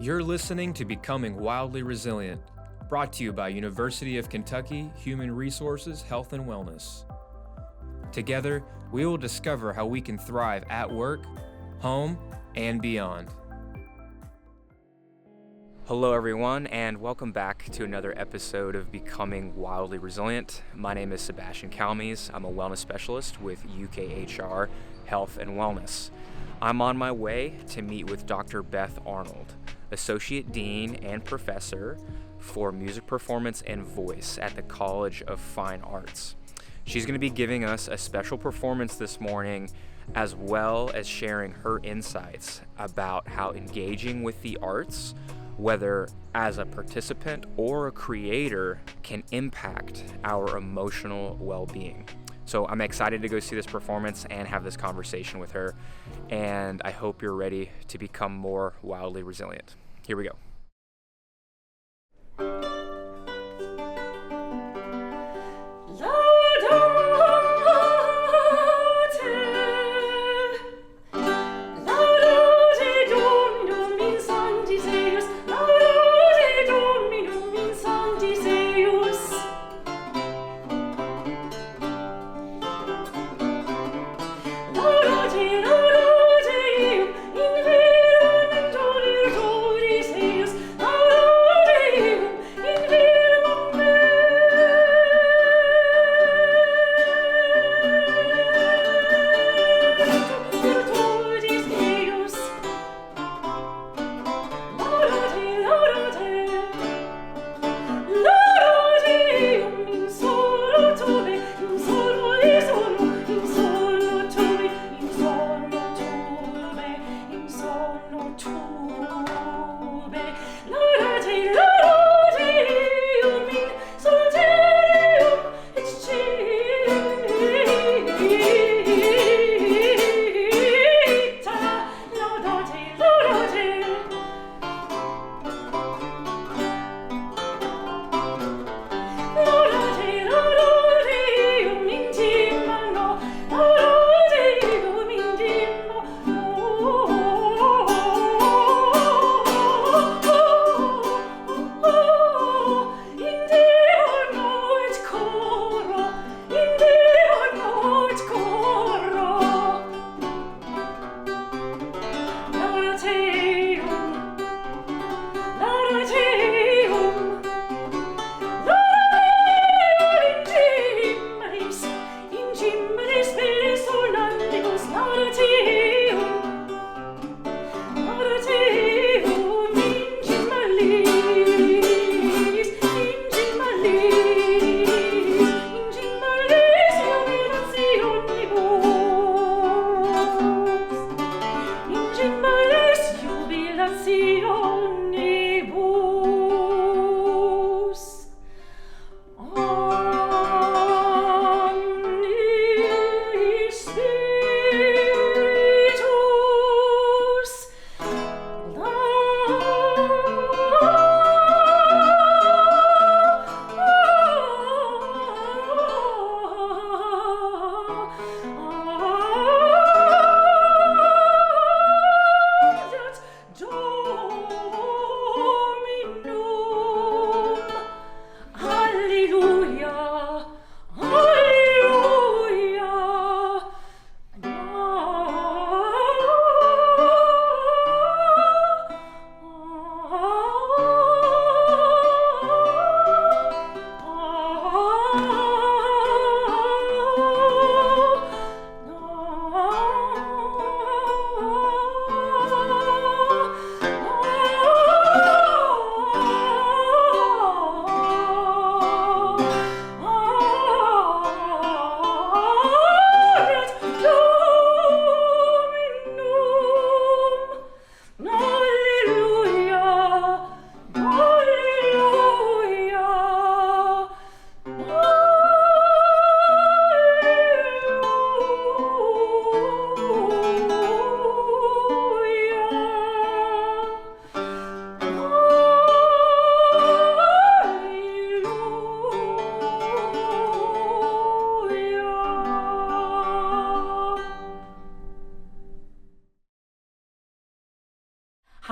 You're listening to Becoming Wildly Resilient, brought to you by University of Kentucky Human Resources, Health and Wellness. Together, we will discover how we can thrive at work, home, and beyond. Hello everyone, and welcome back to another episode of Becoming Wildly Resilient. My name is Sebastian Calmes. I'm a wellness specialist with UKHR Health and Wellness. I'm on my way to meet with Dr. Beth Arnold, Associate Dean and Professor for Music Performance and Voice at the College of Fine Arts. She's going to be giving us a special performance this morning, as well as sharing her insights about how engaging with the arts, whether as a participant or a creator, can impact our emotional well-being. So I'm excited to go see this performance and have this conversation with her, and I hope you're ready to become more wildly resilient. Here we go. Laudate, in verum Dominum Deus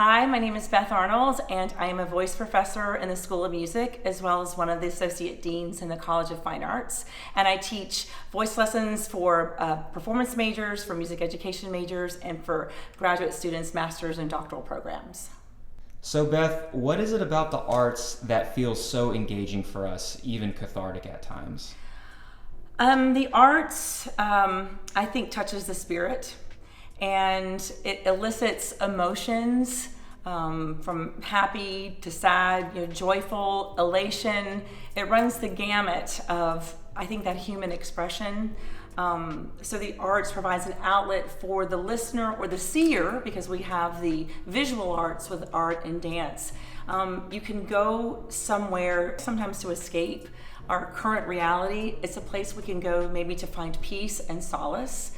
Hi, my name is Beth Arnold, and I am a voice professor in the School of Music, as well as one of the associate deans in the College of Fine Arts. And I teach voice lessons for performance majors, for music education majors, and for graduate students, master's and doctoral programs. So Beth, what is it about the arts that feels so engaging for us, even cathartic at times? The arts, I think, touches the spirit. And it elicits emotions from happy to sad, joyful, elation. It runs the gamut of, I think, that human expression. So the arts provides an outlet for the listener or the seer, because we have the visual arts with art and dance. You can go somewhere, sometimes to escape our current reality. It's a place we can go maybe to find peace and solace.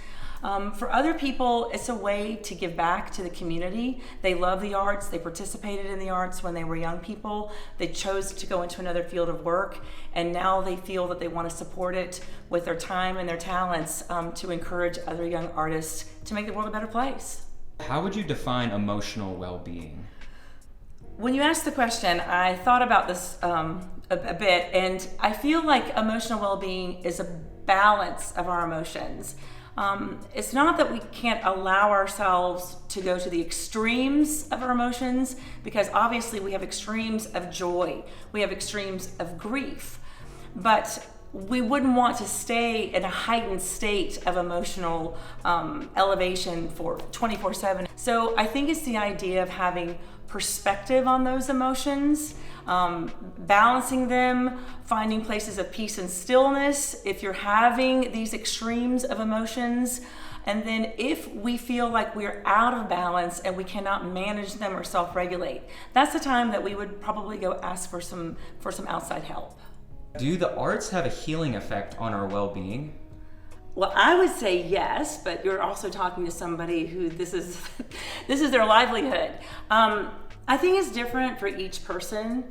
For other people, it's a way to give back to the community. They love the arts. They participated in the arts when they were young people. They chose to go into another field of work, and now they feel that they want to support it with their time and their talents to encourage other young artists to make the world a better place. How would you define emotional well-being? When you asked the question, I thought about this a bit, and I feel like emotional well-being is a balance of our emotions. It's not that we can't allow ourselves to go to the extremes of our emotions, because obviously we have extremes of joy, we have extremes of grief, but we wouldn't want to stay in a heightened state of emotional elevation for 24/7. So I think it's the idea of having perspective on those emotions, balancing them, finding places of peace and stillness if you're having these extremes of emotions. And then if we feel like we're out of balance and we cannot manage them or self-regulate, that's the time that we would probably go ask for some outside help. Do the arts have a healing effect on our well-being? Well, I would say yes, but you're also talking to somebody who this is their livelihood. I think it's different for each person.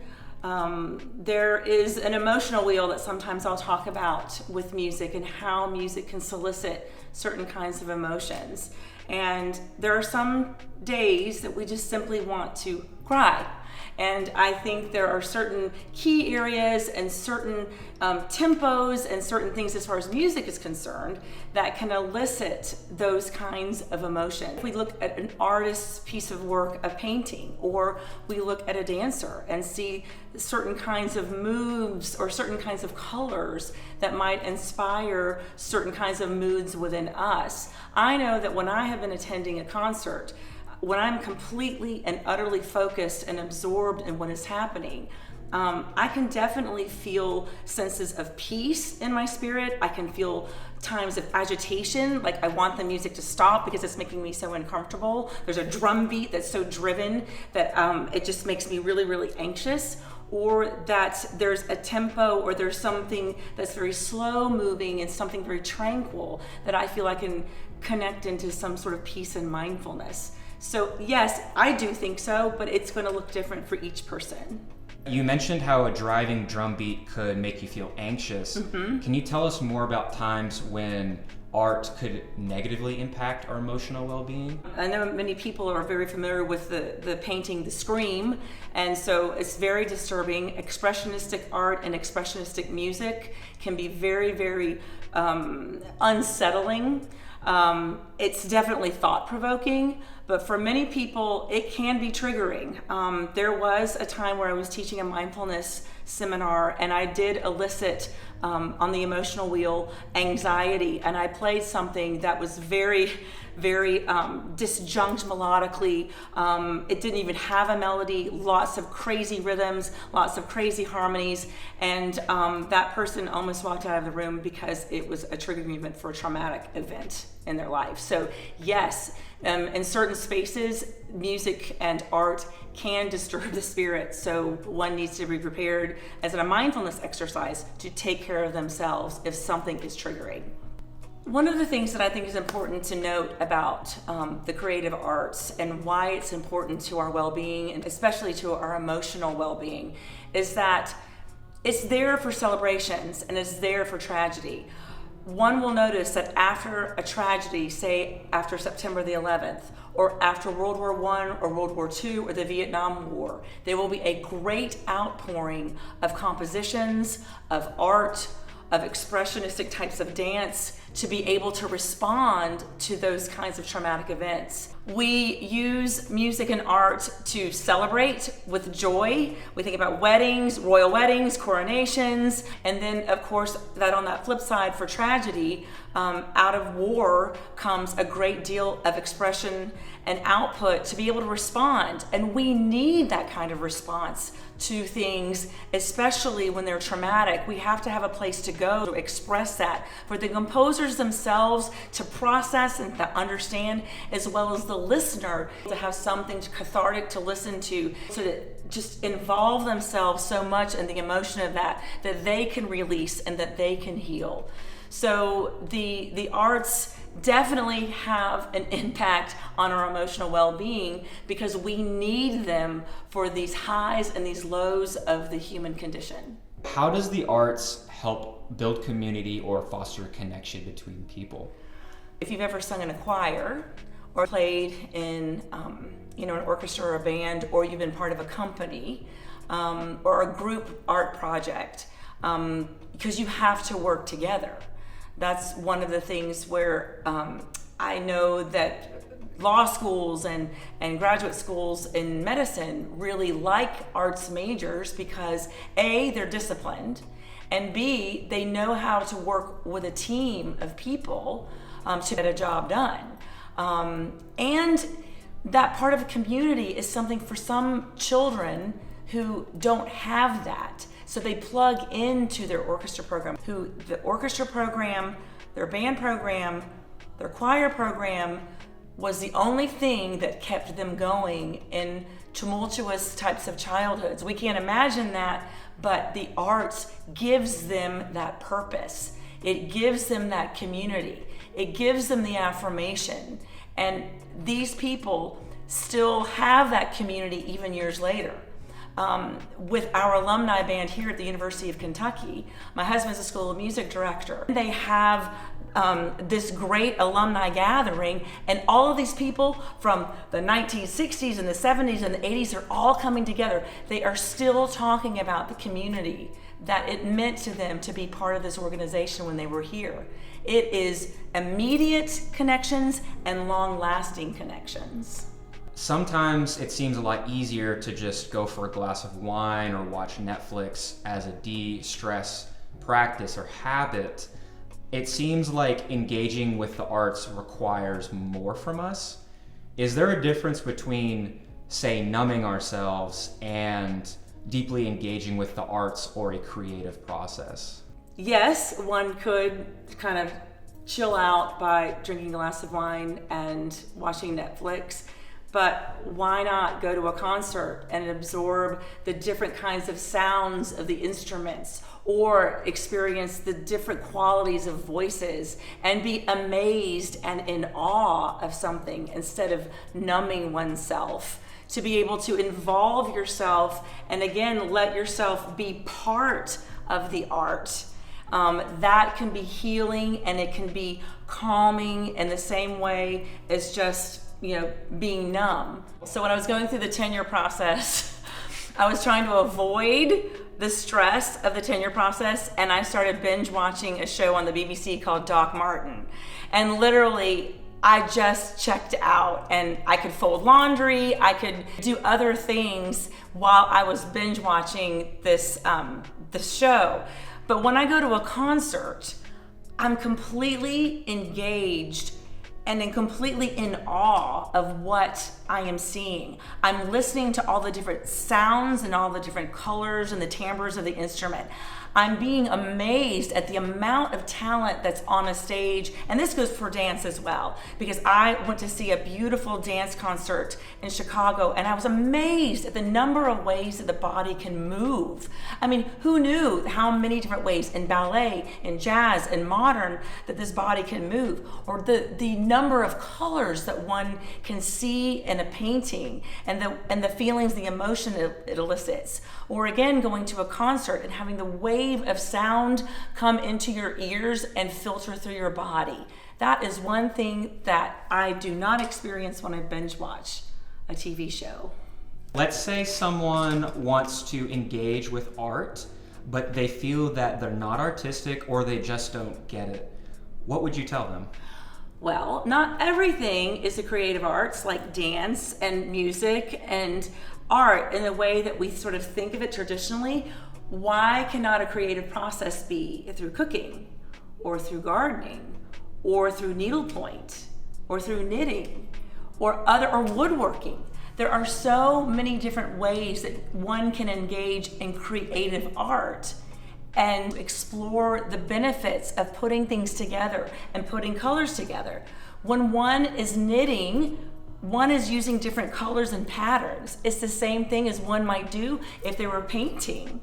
There is an emotional wheel that sometimes I'll talk about with music and how music can solicit certain kinds of emotions. And there are some days that we just simply want to cry. And I think there are certain key areas and certain tempos and certain things as far as music is concerned that can elicit those kinds of emotions. If we look at an artist's piece of work, a painting, or we look at a dancer and see certain kinds of moves or certain kinds of colors that might inspire certain kinds of moods within us. I know that when I have been attending a concert, when I'm completely and utterly focused and absorbed in what is happening, I can definitely feel senses of peace in my spirit. I can feel times of agitation, like I want the music to stop because it's making me so uncomfortable. There's a drum beat that's so driven that it just makes me really, really anxious. Or that there's a tempo or there's something that's very slow moving and something very tranquil that I feel I can connect into some sort of peace and mindfulness. So yes, I do think so, but it's going to look different for each person. You mentioned how a driving drum beat could make you feel anxious. Mm-hmm. Can you tell us more about times when art could negatively impact our emotional well-being? I know many people are very familiar with the painting The Scream, and so it's very disturbing. Expressionistic art and expressionistic music can be very, very unsettling. It's definitely thought-provoking, but for many people, it can be triggering. There was a time where I was teaching a mindfulness seminar, and I did elicit on the emotional wheel anxiety, and I played something that was very, very disjunct melodically. It didn't even have a melody, lots of crazy rhythms, lots of crazy harmonies, and that person almost walked out of the room because it was a triggering event for a traumatic event in their life. So yes, in certain spaces, music and art can disturb the spirit, so one needs to be prepared as a mindfulness exercise to take care of themselves if something is triggering. One of the things that I think is important to note about the creative arts and why it's important to our well-being, and especially to our emotional well-being, is that it's there for celebrations and it's there for tragedy. one will notice that after a tragedy, say after September the 11th, or after World War I or World War II or the Vietnam War, there will be a great outpouring of compositions, of art, of expressionistic types of dance to be able to respond to those kinds of traumatic events. We use music and art to celebrate with joy. We think about weddings, royal weddings, coronations, and then of course that on that flip side for tragedy, out of war comes a great deal of expression and output to be able to respond. And we need that kind of response to things, especially when they're traumatic. We have to have a place to go to express that for the composers themselves to process and to understand, as well as the listener to have something cathartic to listen to, so that just involve themselves so much in the emotion of that they can release and that they can heal. So the arts definitely have an impact on our emotional well-being because we need them for these highs and these lows of the human condition. How does the arts help build community or foster connection between people? If you've ever sung in a choir or played in an orchestra or a band, or you've been part of a company or a group art project, because you have to work together. That's one of the things where I know that law schools and graduate schools in medicine really like arts majors because A, they're disciplined, and B, they know how to work with a team of people to get a job done. And that part of a community is something for some children who don't have that. So they plug into their orchestra program, the orchestra program, their band program, their choir program was the only thing that kept them going in tumultuous types of childhoods. We can't imagine that, but the arts gives them that purpose. It gives them that community. It gives them the affirmation. And these people still have that community even years later. With our alumni band here at the University of Kentucky, my husband's a School of Music director. They have this great alumni gathering, and all of these people from the 1960s and the 70s and the 80s are all coming together. They are still talking about the community that it meant to them to be part of this organization when they were here. It is immediate connections and long-lasting connections. Sometimes it seems a lot easier to just go for a glass of wine or watch Netflix as a de-stress practice or habit. It seems like engaging with the arts requires more from us. Is there a difference between, say, numbing ourselves and deeply engaging with the arts or a creative process? Yes, one could kind of chill out by drinking a glass of wine and watching Netflix. But why not go to a concert and absorb the different kinds of sounds of the instruments, or experience the different qualities of voices and be amazed and in awe of something instead of numbing oneself? To be able to involve yourself and again let yourself be part of the art. That can be healing, and it can be calming in the same way as just being numb. So when I was going through the tenure process, I was trying to avoid the stress of the tenure process, and I started binge watching a show on the BBC called Doc Martin. And literally, I just checked out, and I could fold laundry, I could do other things while I was binge watching this show. But when I go to a concert, I'm completely engaged and then completely in awe of what I am seeing. I'm listening to all the different sounds and all the different colors and the timbres of the instrument. I'm being amazed at the amount of talent that's on a stage, and this goes for dance as well, because I went to see a beautiful dance concert in Chicago, and I was amazed at the number of ways that the body can move. I mean, who knew how many different ways in ballet, in jazz, in modern, that this body can move, or the number of colors that one can see in a painting, and the feelings, the emotion it elicits, or again, going to a concert and having the way wave of sound come into your ears and filter through your body. That is one thing that I do not experience when I binge watch a TV show. Let's say someone wants to engage with art, but they feel that they're not artistic or they just don't get it. What would you tell them? Well, not everything is the creative arts, like dance and music and art in the way that we sort of think of it traditionally. Why cannot a creative process be through cooking or through gardening or through needlepoint or through knitting or woodworking? There are so many different ways that one can engage in creative art and explore the benefits of putting things together and putting colors together. When one is knitting, one is using different colors and patterns. It's the same thing as one might do if they were painting.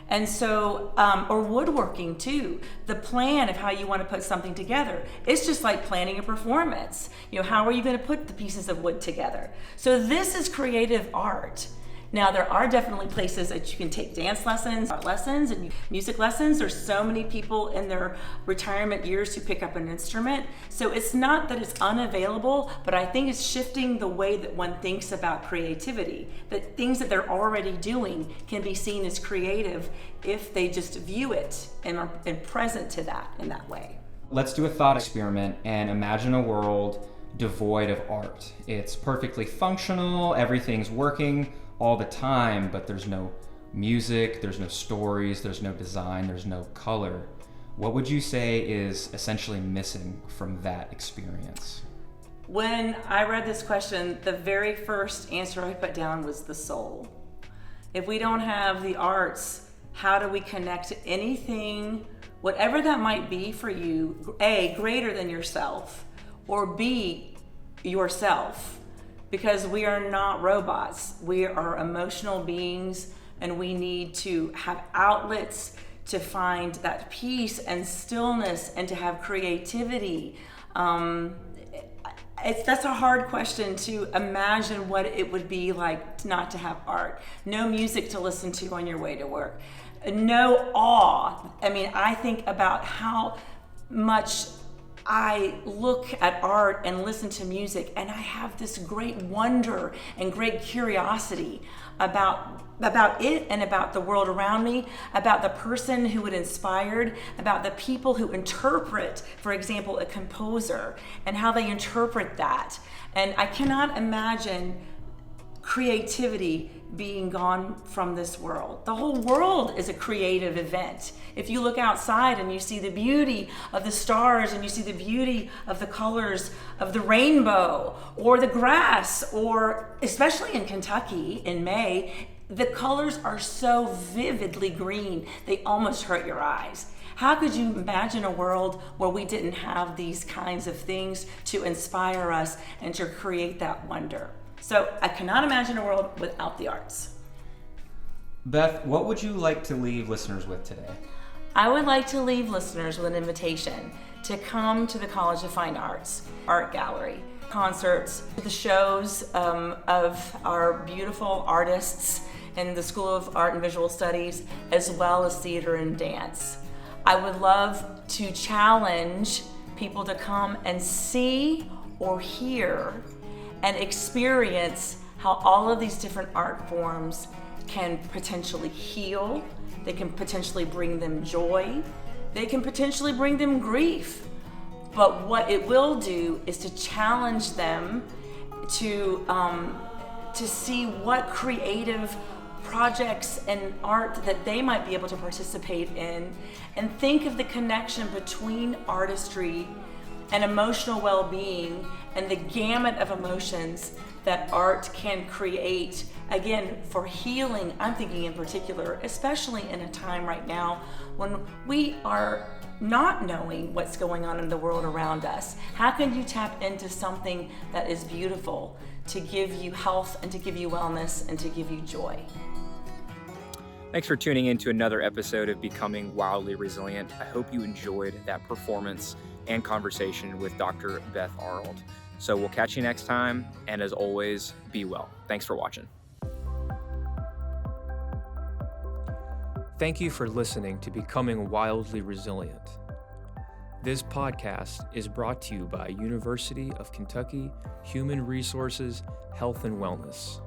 And so, or woodworking too, the plan of how you want to put something together. It's just like planning a performance. How are you going to put the pieces of wood together? So this is creative art. Now, there are definitely places that you can take dance lessons, art lessons, and music lessons. There's so many people in their retirement years who pick up an instrument. So it's not that it's unavailable, but I think it's shifting the way that one thinks about creativity. That things that they're already doing can be seen as creative if they just view it and are present to that in that way. Let's do a thought experiment and imagine a world devoid of art. It's perfectly functional, everything's working all the time, but there's no music, there's no stories, there's no design, there's no color. What would you say is essentially missing from that experience? When I read this question, the very first answer I put down was the soul. If we don't have the arts, how do we connect to anything, whatever that might be for you, A, greater than yourself, or B, yourself? Because we are not robots. We are emotional beings, and we need to have outlets to find that peace and stillness and to have creativity. That's a hard question to imagine what it would be like not to have art. No music to listen to on your way to work. No awe. I think about how much I look at art and listen to music, and I have this great wonder and great curiosity about it and about the world around me, about the person who it inspired, about the people who interpret, for example, a composer and how they interpret that. And I cannot imagine creativity being gone from this world. The whole world is a creative event. If you look outside and you see the beauty of the stars and you see the beauty of the colors of the rainbow or the grass, or especially in Kentucky in May, the colors are so vividly green, they almost hurt your eyes. How could you imagine a world where we didn't have these kinds of things to inspire us and to create that wonder? So I cannot imagine a world without the arts. Beth, what would you like to leave listeners with today? I would like to leave listeners with an invitation to come to the College of Fine Arts Art Gallery, concerts, the shows of our beautiful artists in the School of Art and Visual Studies, as well as theater and dance. I would love to challenge people to come and see or hear and experience how all of these different art forms can potentially heal, they can potentially bring them joy, they can potentially bring them grief. But what it will do is to challenge them to see what creative projects and art that they might be able to participate in, and think of the connection between artistry and emotional well-being and the gamut of emotions that art can create, again, for healing. I'm thinking in particular, especially in a time right now when we are not knowing what's going on in the world around us. How can you tap into something that is beautiful to give you health and to give you wellness and to give you joy? Thanks for tuning in to another episode of Becoming Wildly Resilient. I hope you enjoyed that performance and conversation with Dr. Beth Arnold. So we'll catch you next time, and as always, be well. Thanks for watching. Thank you for listening to Becoming Wildly Resilient. This podcast is brought to you by University of Kentucky Human Resources, Health and Wellness.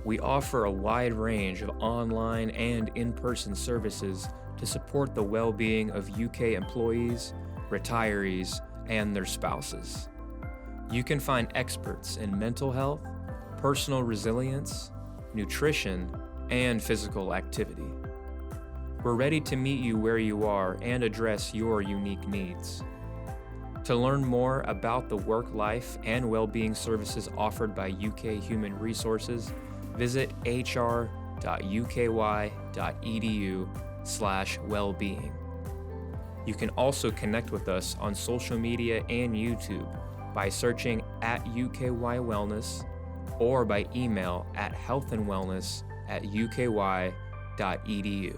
We offer a wide range of online and in-person services to support the well-being of UK employees, retirees, and their spouses. You can find experts in mental health, personal resilience, nutrition, and physical activity. We're ready to meet you where you are and address your unique needs. To learn more about the work, life, and well-being services offered by UK Human Resources, visit hr.uky.edu/wellbeing. You can also connect with us on social media and YouTube by searching @UKY Wellness or by email at healthandwellness@uky.edu.